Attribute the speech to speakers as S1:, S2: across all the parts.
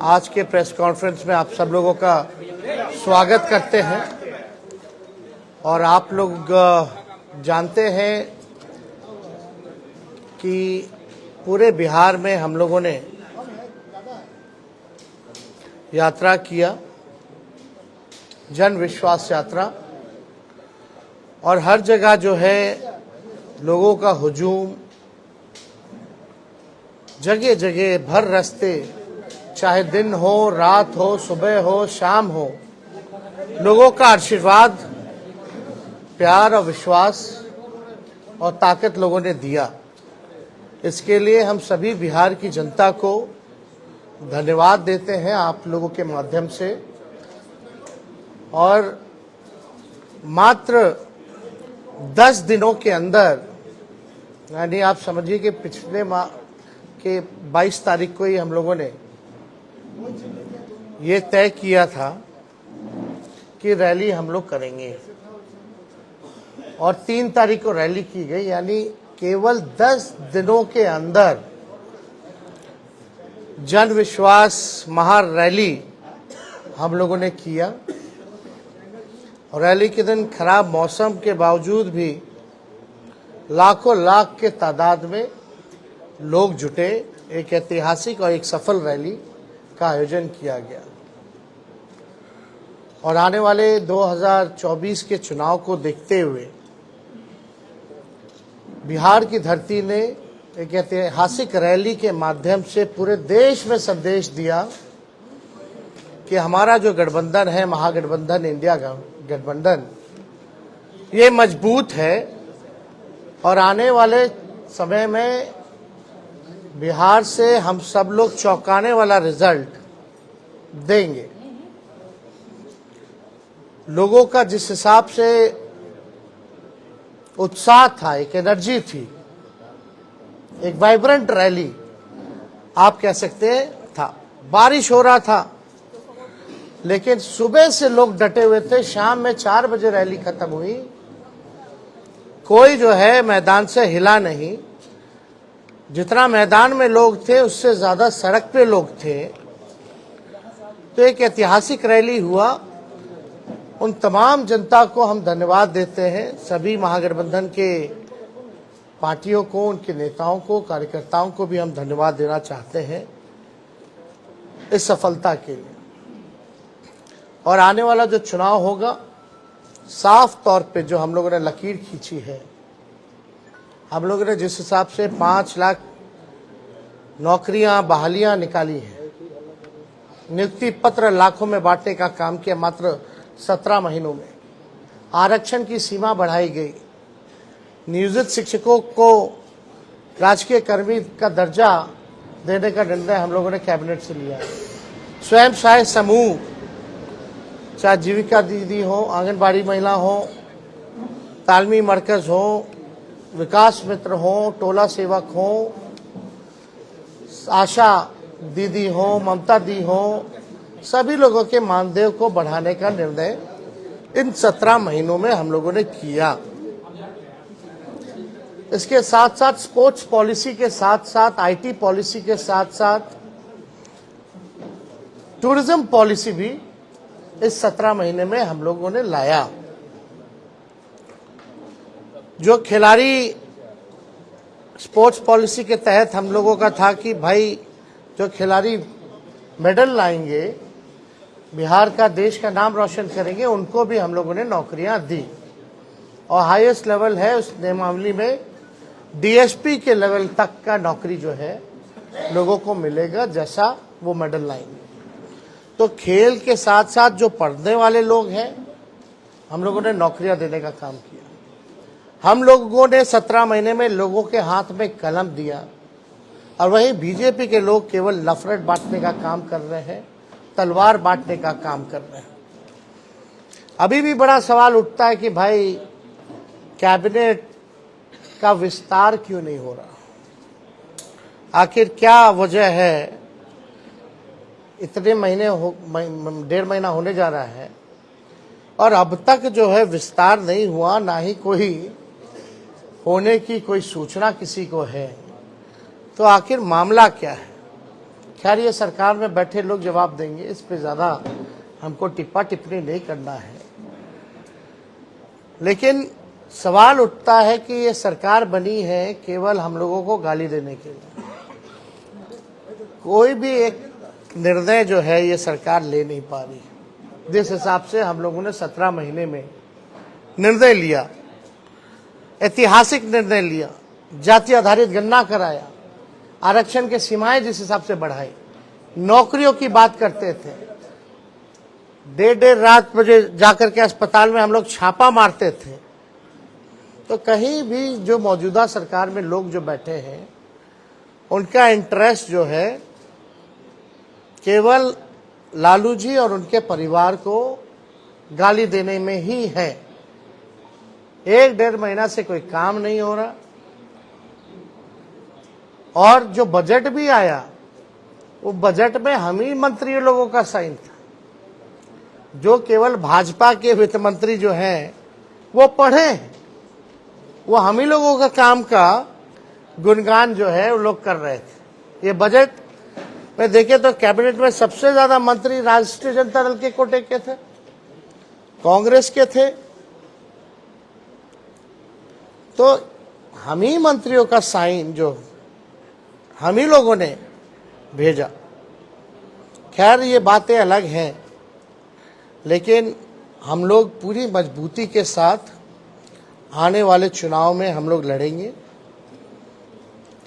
S1: आज के press conference में आप सब लोगों का स्वागत करते हैं। और आप लोग जानते हैं कि पूरे बिहार में हम लोगों ने यात्रा किया, जन विश्वास यात्रा, और हर जगह जो है लोगों का हुजूम, जगह जगह भर रास्ते, चाहे दिन हो, रात हो, सुबह हो, शाम हो, लोगों का आशीर्वाद, प्यार और विश्वास और ताकत लोगों ने दिया। इसके लिए हम सभी बिहार की जनता को धन्यवाद देते हैं आप लोगों के माध्यम से। और मात्र 10 दिनों के अंदर, यानी आप समझिए कि पिछले माह के 22 तारीख को ही हम लोगों ने ये तय किया था कि रैली हम लोग करेंगे, और 3 तारीख को रैली की गई। यानी केवल 10 दिनों के अंदर जन विश्वास महारैली हम लोगों ने किया। और रैली के दिन खराब मौसम के बावजूद भी लाखों लाख के तादाद में लोग जुटे। एक ऐतिहासिक और एक सफल रैली का आयोजन किया गया। और आने वाले 2024 के चुनाव को देखते हुए बिहार की धरती ने एक ऐतिहासिक रैली के माध्यम से पूरे देश में संदेश दिया कि हमारा जो गठबंधन है, महागठबंधन, इंडिया गठबंधन, ये मजबूत है और आने वाले समय में बिहार से हम सब लोग चौंकाने वाला रिजल्ट देंगे। लोगों का जिस हिसाब से उत्साह था, एक एनर्जी थी, एक वाइब्रेंट रैली आप कह सकते हैं था। बारिश हो रहा था लेकिन सुबह से लोग डटे हुए थे। शाम में 4 बजे रैली खत्म हुई, कोई जो है मैदान से हिला नहीं। जितना मैदान में लोग थे उससे ज्यादा सड़क पे लोग थे। तो एक ऐतिहासिक रैली हुआ। उन तमाम जनता को हम धन्यवाद देते हैं, सभी महागठबंधन के पार्टियों को, उनके नेताओं को, कार्यकर्ताओं को भी हम धन्यवाद देना चाहते हैं इस सफलता के लिए। और आने वाला जो चुनाव होगा, साफ तौर पे जो हम लोगों ने लकीर खींची है, हम लोगों ने जिस हिसाब से 5 लाख नौकरियां, बहालियां निकाली हैं, नियुक्ति पत्र लाखों में बांटने का काम किया मात्र 17 महीनों में, आरक्षण की सीमा बढ़ाई गई, नियोजित शिक्षकों को राजकीय कर्मी का दर्जा देने का निर्णय हम लोगों ने कैबिनेट से लिया है। स्वयं सहायक समूह, चाहे जीविका दीदी हो, आंगनबाड़ी महिला हो, तालमी मरकज हो, विकास मित्र हो, टोला सेवक हो, आशा दीदी हो, ममता दी हो, सभी लोगों के मानदेय को बढ़ाने का निर्णय इन 17 महीनों में हम लोगों ने किया। इसके साथ साथ स्पोर्ट्स पॉलिसी के साथ साथ, आईटी पॉलिसी के साथ साथ टूरिज्म पॉलिसी भी इस 17 महीने में हम लोगों ने लाया। जो खिलाड़ी स्पोर्ट्स पॉलिसी के तहत हम लोगों का था कि भाई जो खिलाड़ी मेडल लाएंगे, बिहार का, देश का नाम रोशन करेंगे, उनको भी हम लोगों ने नौकरियां दी। और हाईएस्ट लेवल है उस नियमावली में, डीएसपी के लेवल तक का नौकरी जो है लोगों को मिलेगा जैसा वो मेडल लाएंगे। तो खेल के साथ साथ जो पढ़ने वाले लोग हैं, हम लोगों ने नौकरियां देने का काम किया। हम लोगों ने 17 महीने में लोगों के हाथ में कलम दिया। और वहीं बीजेपी के लोग केवल नफरत बांटने का काम कर रहे हैं, तलवार बांटने का काम कर रहे हैं। अभी भी बड़ा सवाल उठता है कि भाई कैबिनेट का विस्तार क्यों नहीं हो रहा, आखिर क्या वजह है। इतने महीने 1.5 महीना होने जा रहा है और अब तक जो है विस्तार नहीं हुआ, ना ही कोई होने की कोई सूचना किसी को है। तो आखिर मामला क्या है? खैर ये सरकार में बैठे लोग जवाब देंगे, इस पे ज़्यादा हमको टिप्पा टिप्पणी नहीं करना है। लेकिन सवाल उठता है कि ये सरकार बनी है केवल हम लोगों को गाली देने के लिए। कोई भी एक निर्णय जो है ये सरकार ले नहीं पा रही। जिस हिसाब से हम लोगों ने 17 महीने में निर्णय लिया, ऐतिहासिक निर्णय लिया, जाति आधारित गणना कराया, आरक्षण के सीमाएं जिस हिसाब से बढ़ाई, नौकरियों की बात करते थे, देर रात बजे जाकर के अस्पताल में हम लोग छापा मारते थे, तो कहीं भी जो मौजूदा सरकार में लोग जो बैठे हैं उनका इंटरेस्ट जो है केवल लालू जी और उनके परिवार को गाली देने में ही है। 1-1.5 महीना से कोई काम नहीं हो रहा, और जो बजट भी आया वो बजट में हम ही मंत्री लोगों का साइन था। जो केवल भाजपा के वित्त मंत्री जो हैं वो पढ़े हैं, वो हम ही लोगों का काम का गुणगान जो है वो लोग कर रहे थे। ये बजट में देखे तो कैबिनेट में सबसे ज्यादा मंत्री राष्ट्रीय जनता दल के कोटे के थे, कांग्रेस के थे, तो हम ही मंत्रियों का साइन जो हम ही लोगों ने भेजा। खैर ये बातें अलग हैं, लेकिन हम लोग पूरी मजबूती के साथ आने वाले चुनाव में हम लोग लड़ेंगे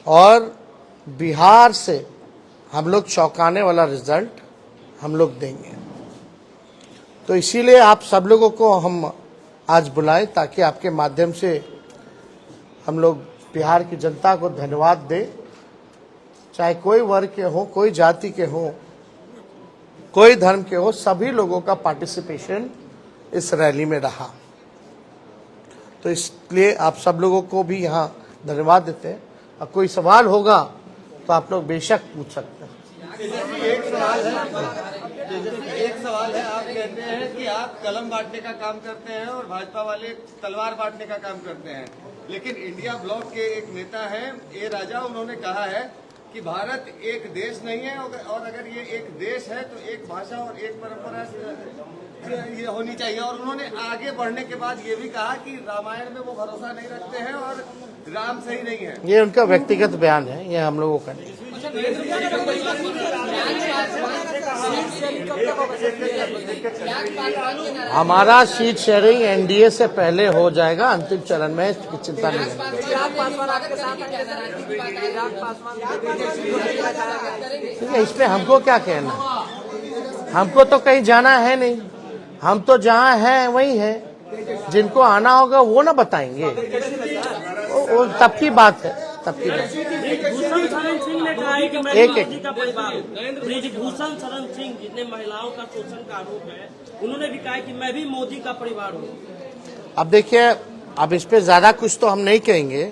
S1: और बिहार से हम लोग चौंकाने वाला रिजल्ट हम लोग देंगे। तो इसीलिए आप सब लोगों को हम आज बुलाएं ताकि आपके माध्यम से हम लोग बिहार की जनता को धन्यवाद दें। चाहे कोई वर्ग के हो, कोई जाति के हो, कोई धर्म के हो, सभी लोगों का पार्टिसिपेशन इस रैली में रहा। तो इसलिए आप सब लोगों को भी यहाँ धन्यवाद देते हैं। और कोई सवाल होगा तो आप लोग बेशक पूछ सकते हैं।
S2: एक सवाल है, आप कहते हैं कि आप कलम बांटने का काम करते हैं और भाजपा वाले तलवार बांटने का काम करते हैं, लेकिन इंडिया ब्लॉक के एक नेता हैं ए राजा, उन्होंने कहा है कि भारत एक देश नहीं है और अगर ये एक देश है तो एक भाषा और एक परंपरा ये होनी चाहिए। और उन्होंने आगे बढ़ने के बाद ये भी कहा कि रामायण में वो भरोसा नहीं रखते हैं और राम सही नहीं है।
S1: ये उनका व्यक्तिगत बयान है, ये हम लोगों का नहीं। हमारा सीट शेयरिंग एनडीए से पहले हो जाएगा, अंतिम चरण में चिंता नहीं है। ठीक है, इसमें हमको क्या कहना, हमको तो कहीं जाना है नहीं, हम तो जहाँ हैं वही हैं। जिनको आना होगा वो ना बताएंगे, वो तब की बात है, तब की बात।
S3: ब्रिजभूषण शरण सिंह ने कहा है कि मैं मोदी का परिवार हूं। ब्रिजभूषण शरण सिंह जितने महिलाओं का शोषण का आरोप है, उन्होंने भी कहा कि मैं भी मोदी का परिवार हूं।
S1: अब देखिए, अब इस पे ज्यादा कुछ तो हम नहीं कहेंगे,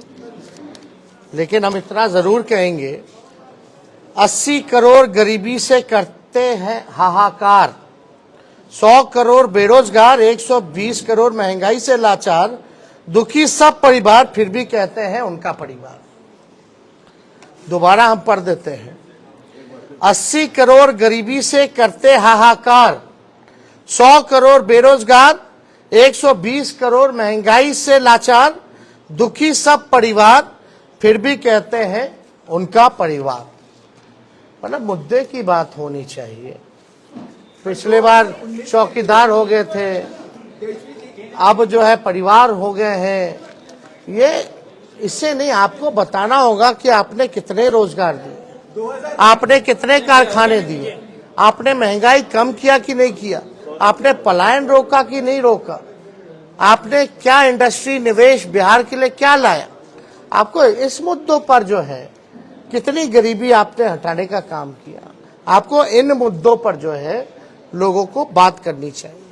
S1: लेकिन हम इतना जरूर कहेंगे 80 करोड़ गरीबी से करते हैं हाहाकार, 100 करोड़ बेरोजगार, 120 करोड़ महंगाई से लाचार, दुखी सब परिवार, फिर भी कहते हैं उनका परिवार। दोबारा हम पढ़ देते हैं, 80 करोड़ गरीबी से करते हाहाकार, 100 करोड़ बेरोजगार, 120 करोड़ महंगाई से लाचार, दुखी सब परिवार, फिर भी कहते हैं उनका परिवार। मतलब मुद्दे की बात होनी चाहिए। पिछले बार चौकीदार हो गए थे, अब जो है परिवार हो गए हैं। ये इससे नहीं, आपको बताना होगा कि आपने कितने रोजगार दिए, आपने कितने कारखाने दिए, आपने महंगाई कम किया कि नहीं किया, आपने पलायन रोका कि नहीं रोका, आपने क्या इंडस्ट्री निवेश बिहार के लिए क्या लाया। आपको इस मुद्दों पर जो है कितनी गरीबी आपने हटाने का काम किया, आपको इन मुद्दों पर जो है लोगों को बात करनी चाहिए।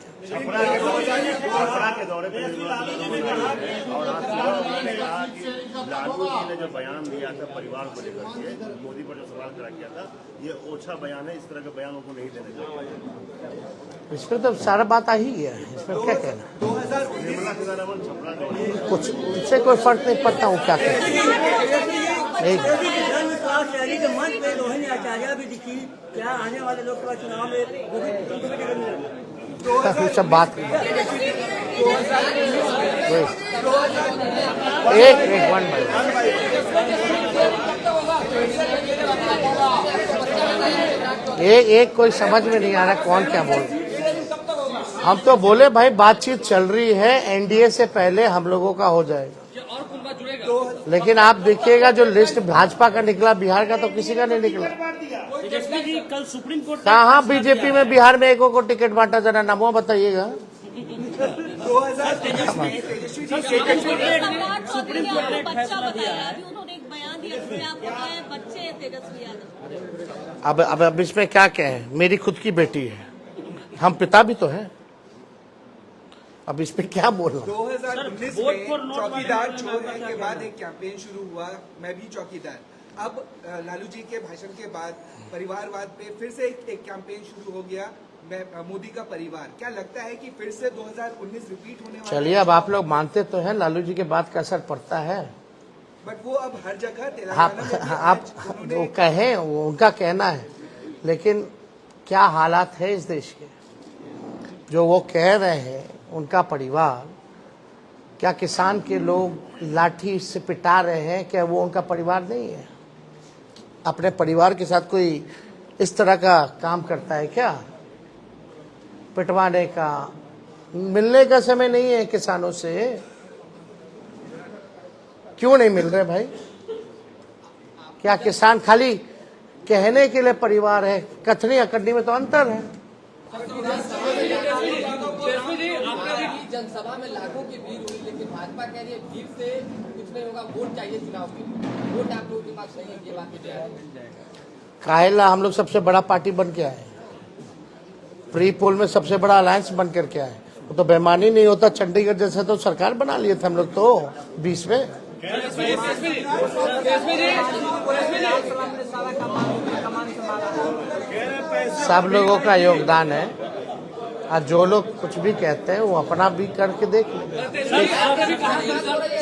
S4: लालू जी ने जो बयान दिया था परिवार को लेकर के, मोदी पर जो सवाल खड़ा किया था, ये ओछा बयान है, इस तरह के बयानों को नहीं देने चाहिए।
S1: इसमें तो सारा बात आ ही गया है, इसमें क्या कहना।
S4: निर्मला सीतारमण छपरा
S1: कुछ इससे कोई फर्क नहीं पड़ता हूँ क्या कहना।
S5: जन विश्वास रैली के मंच पे रोहिणी आचार्य भी दिखी। क्या आने वाले लोकसभा चुनाव में वो भी टिकट मिलेगा?
S1: सब बात एक वन एक कोई समझ में नहीं आ रहा कौन क्या बोल रहा। हम तो बोले भाई बातचीत चल रही है, एनडीए से पहले हम लोगों का हो जाएगा। लेकिन आप देखिएगा जो लिस्ट भाजपा का निकला, बिहार का तो किसी का नहीं निकला।
S3: तेजस्वी जी कल सुप्रीम कोर्ट
S1: कहाँ बीजेपी में बिहार में एकों को टिकट बांटा, जरा नामों बताइएगा।
S3: सुप्रीम कोर्ट ने एक फैसला दिया है।
S6: उन्होंने एक बयान दिया जिसमें आपको कहा है बच्चे हैं तेजस्वी यादव।
S1: अब इसमें क्या कहें, मेरी खुद की बेटी है, हम पिता भी तो हैं। अब इस पे क्या बोलना।
S7: 2019 में चौकीदार छोड़ने के बाद एक कैंपेन शुरू हुआ, मैं भी चौकीदार। अब लालू जी के भाषण के बाद परिवारवाद पे फिर से एक कैंपेन शुरू हो गया, मोदी का परिवार। क्या लगता है कि फिर से 2019 रिपीट होने वाला?
S1: चलिए, अब आप लोग मानते तो हैं लालू जी के बात का असर पड़ता है,
S7: बट वो अब हर जगह तेलंगाना
S1: आप वो कहें, वो उनका कहना है, लेकिन क्या हालात है इस देश के, जो वो कह रहे हैं उनका परिवार, क्या किसान के लोग लाठी से पिटा रहे हैं, क्या वो उनका परिवार नहीं है? अपने परिवार के साथ कोई इस तरह का काम करता है क्या? पिटवाने का, मिलने का समय नहीं है किसानों से। क्यों नहीं मिल रहे भाई? क्या किसान खाली कहने के लिए परिवार है? कथनी अकड़नी में तो अंतर है।
S8: जनसभा में लाखों की भीड़ हुई, लेकिन भाजपा कह रही है भीड़ से कुछ नहीं होगा, वोट चाहिए चुनाव के लिए। वोट आप लोग दिमाग सही है, ये बात
S1: काहेला हम लोग सबसे बड़ा पार्टी बन के आए, प्री पोल में सबसे बड़ा अलायंस बन करके आए। वो तो बेईमानी नहीं होता, चंडीगढ़ जैसे तो सरकार बना लिए थे हम लोग तो 20 में। सब लोगों का योगदान है, और जो लोग कुछ भी कहते हैं वो अपना भी करके देख लें।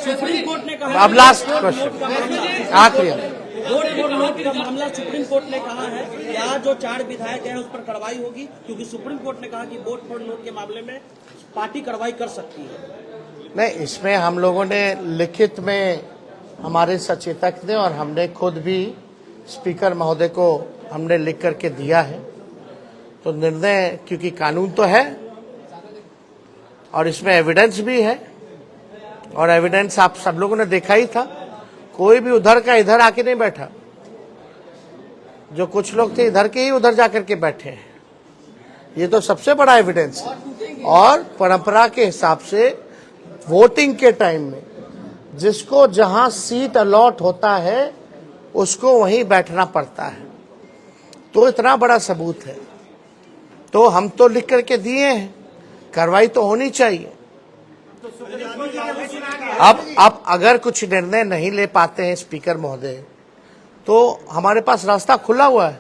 S3: सुप्रीम कोर्ट ने कहा,
S1: अब लास्ट क्वेश्चन आखिरी,
S3: वोट फॉर नोट का मामला सुप्रीम कोर्ट ने कहा है क्या जो 4 विधायक हैं उस पर कार्रवाई होगी? क्योंकि सुप्रीम कोर्ट ने कहा कि वोट फॉर नोट के मामले में पार्टी कार्रवाई कर सकती है।
S1: नहीं, इसमें हम लोगों ने लिखित में हमारे सचेतक ने और हमने खुद भी स्पीकर महोदय को हमने लिख करके दिया है। तो निर्णय, क्योंकि कानून तो है और इसमें एविडेंस भी है, और एविडेंस आप सब लोगों ने देखा ही था। कोई भी उधर का इधर आके नहीं बैठा, जो कुछ लोग थे इधर के ही उधर जाकर के बैठे हैं। ये तो सबसे बड़ा एविडेंस है। और परंपरा के हिसाब से वोटिंग के टाइम में जिसको जहां सीट अलॉट होता है उसको वहीं बैठना पड़ता है। तो इतना बड़ा सबूत है, तो हम तो लिख करके दिए हैं, कार्रवाई तो होनी चाहिए। अब अगर कुछ निर्णय नहीं ले पाते हैं स्पीकर महोदय, तो हमारे पास रास्ता खुला हुआ है।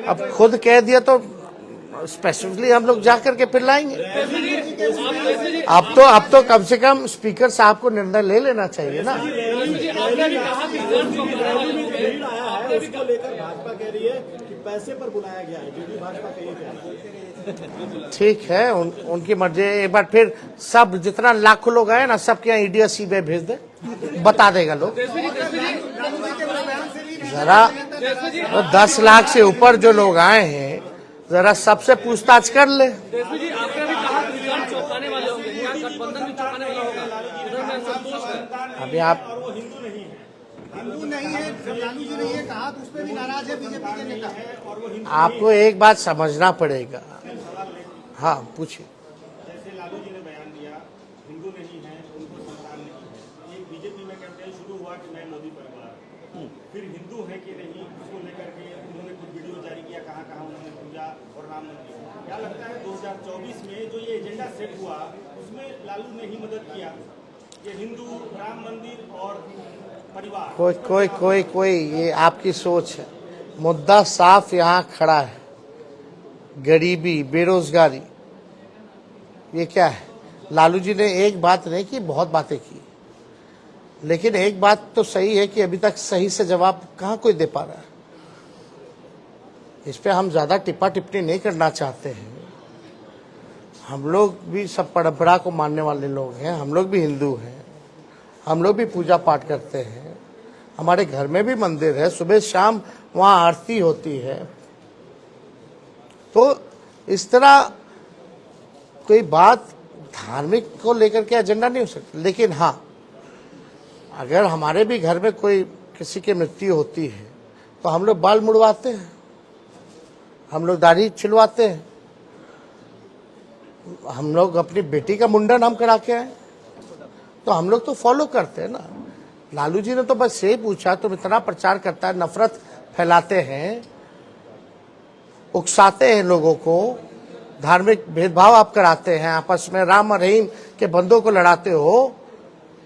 S1: अब खुद कह दिया तो स्पेसिफिकली हम लोग जा करके फिर लाएंगे। अब तो कम से कम स्पीकर साहब को निर्णय ले लेना चाहिए ना।
S9: उसको लेकर भाजपा कह रही है कि पैसे पर बुलाया गया है, जो भी भाजपा कही।
S1: ठीक है, उनकी मर्जी। एक बार फिर सब जितना लाखों लोग आए ना, सबके यहाँ ईडी सीबीआई भेज दे, बता देगा लोग। जरा 10 लाख से ऊपर जो लोग आए हैं, जरा सबसे पूछताछ कर ले। अभी आप
S9: हिंदू नहीं है, लालू जी ने ये कहा तो उस पर भी नाराज है बीजेपी के नेता।
S1: आपको एक बात समझना पड़ेगा। हाँ, पूछिए।
S4: जैसे लालू जी ने बयान दिया, हिंदू नहीं है, उनको संतान नहीं। एक बीजेपी में कैंपेन शुरू हुआ कि मैं मोदी परिवार, फिर हिंदू है कि नहीं, उसको लेकर के उन्होंने कुछ वीडियो जारी किया, कहाँ कहाँ उन्होंने पूजा और राम मंदिर। क्या लगता है 2024 में जो ये एजेंडा सेट हुआ उसमें लालू ने ही मदद किया, ये हिंदू, राम मंदिर और परिवार?
S1: कोई ये आपकी सोच है। मुद्दा साफ यहाँ खड़ा है, गरीबी, बेरोजगारी। ये क्या है? लालू जी ने एक बात नहीं की, बहुत बातें की। लेकिन एक बात तो सही है कि अभी तक सही से जवाब कहाँ कोई दे पा रहा है। इस पे हम ज्यादा टिप्पा टिप्पणी नहीं करना चाहते हैं। हम लोग भी सब परंपरा को मानने वाले लोग हैं, हम लोग भी हिंदू हैं, हम लोग भी पूजा पाठ करते हैं, हमारे घर में भी मंदिर है, सुबह शाम वहाँ आरती होती है। तो इस तरह कोई बात धार्मिक को लेकर के एजेंडा नहीं हो सकता। लेकिन हाँ, अगर हमारे भी घर में कोई किसी की मृत्यु होती है तो हम लोग बाल मुड़वाते हैं, हम लोग दाढ़ी छिलवाते हैं, हम लोग अपनी बेटी का मुंडन हम करा के आए, तो हम लोग तो फॉलो करते हैं ना। लालू जी ने तो बस यही पूछा, तुम इतना प्रचार करता है, नफरत फैलाते हैं, उकसाते हैं लोगों को, धार्मिक भेदभाव आप कराते हैं, आपस में राम और रहीम के बंदों को लड़ाते हो,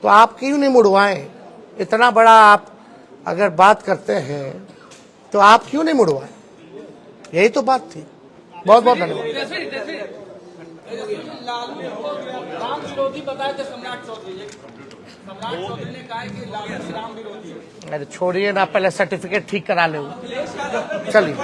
S1: तो आप क्यों नहीं मुड़वाएं? इतना बड़ा आप अगर बात करते हैं तो आप क्यों नहीं मुड़वाएं? यही तो बात थी। बहुत बहुत धन्यवाद।
S8: राम विरोधी बताए थे सम्राट चौधरी ने कहा कि लालू राम विरोधी।
S1: अरे छोड़िए ना, पहले सर्टिफिकेट ठीक करा ले। चलिए।